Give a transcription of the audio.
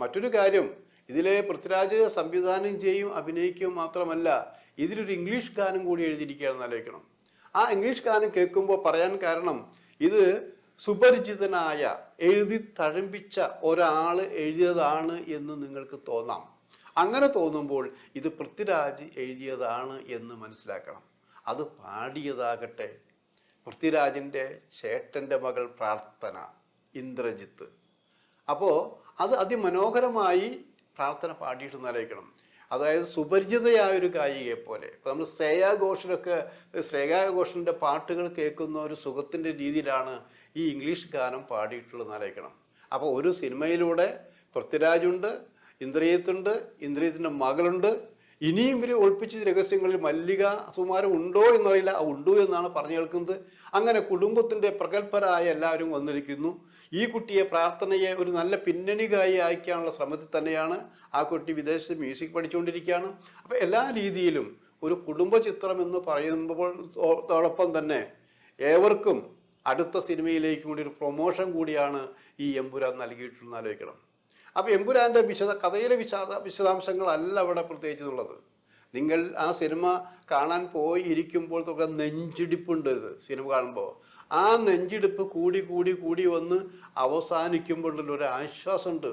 മറ്റൊരു കാര്യം, ഇതിലെ പൃഥ്വിരാജ് സംവിധാനം ചെയ്യും അഭിനയിക്കും മാത്രമല്ല, ഇതിലൊരു ഇംഗ്ലീഷ് ഗാനം കൂടി എഴുതിയിരിക്കുകയാണെന്ന് ആലോചിക്കണം. ആ ഇംഗ്ലീഷ് ഗാനം കേൾക്കുമ്പോൾ പറയാൻ കാരണം, ഇത് സുപരിചിതനായ എഴുതി തഴമ്പിച്ച ഒരാൾ എഴുതിയതാണ് എന്ന് നിങ്ങൾക്ക് തോന്നാം. അങ്ങനെ തോന്നുമ്പോൾ ഇത് പൃഥ്വിരാജ് എഴുതിയതാണ് എന്ന് മനസ്സിലാക്കണം. അത് പാടിയതാകട്ടെ പൃഥ്വിരാജിൻ്റെ ചേട്ടൻ്റെ മകൾ പ്രാർത്ഥന, ഇന്ദ്രജിത്ത്. അപ്പോൾ അത് അതിമനോഹരമായി പ്രാർത്ഥന പാടിയിട്ടെന്ന് ആലോചിക്കണം. അതായത് സുപരിചിതയായ ഒരു ഗായികയെ പോലെ. ഇപ്പം നമ്മൾ ശ്രേയാ ഘോഷൻ്റെ പാട്ടുകൾ കേൾക്കുന്ന ഒരു സുഖത്തിൻ്റെ രീതിയിലാണ് ഈ ഇംഗ്ലീഷ് ഗാനം പാടിയിട്ടുള്ളതെന്ന് ആലോചിക്കണം. അപ്പോൾ ഒരു സിനിമയിലൂടെ പൃഥ്വിരാജുണ്ട്, ഇന്ദ്രജിത്തുണ്ട്, ഇന്ദ്രജിത്തിൻ്റെ മകളുണ്ട്. ഇനിയും ഇവർ ഒളിപ്പിച്ച രഹസ്യങ്ങളിൽ മല്ലിക സുമാരം ഉണ്ടോ എന്നറിയില്ല, ഉണ്ടോ എന്നാണ് പറഞ്ഞു കേൾക്കുന്നത്. അങ്ങനെ കുടുംബത്തിൻ്റെ പ്രഗത്ഭരായ എല്ലാവരും വന്നിരിക്കുന്നു. ഈ കുട്ടിയെ പ്രാർത്ഥനയെ ഒരു നല്ല പിന്നണി ഗായിക അയക്കാനുള്ള ശ്രമത്തിൽ തന്നെയാണ്. ആ കുട്ടി വിദേശത്ത് മ്യൂസിക് പഠിച്ചുകൊണ്ടിരിക്കുകയാണ്. അപ്പോൾ എല്ലാ രീതിയിലും ഒരു കുടുംബ ചിത്രം എന്ന് പറയുമ്പോഴോടൊപ്പം തന്നെ ഏവർക്കും അടുത്ത സിനിമയിലേക്ക് കൂടി ഒരു കൂടിയാണ് ഈ എമ്പുരാൻ നൽകിയിട്ടുണ്ടെന്ന് ആലോചിക്കണം. അപ്പോൾ എമ്പുരാൻ്റെ കഥയിലെ വിശദാംശങ്ങളല്ല അവിടെ പ്രത്യേകിച്ചുള്ളത്. നിങ്ങൾ ആ സിനിമ കാണാൻ പോയി ഇരിക്കുമ്പോൾ തൊക്കെ നെഞ്ചിടിപ്പുണ്ട്. ഇത് സിനിമ കാണുമ്പോൾ ആ നെഞ്ചിടിപ്പ് കൂടി കൂടി കൂടി വന്ന് അവസാനിക്കുമ്പോഴുള്ള ഒരു ആശ്വാസമുണ്ട്.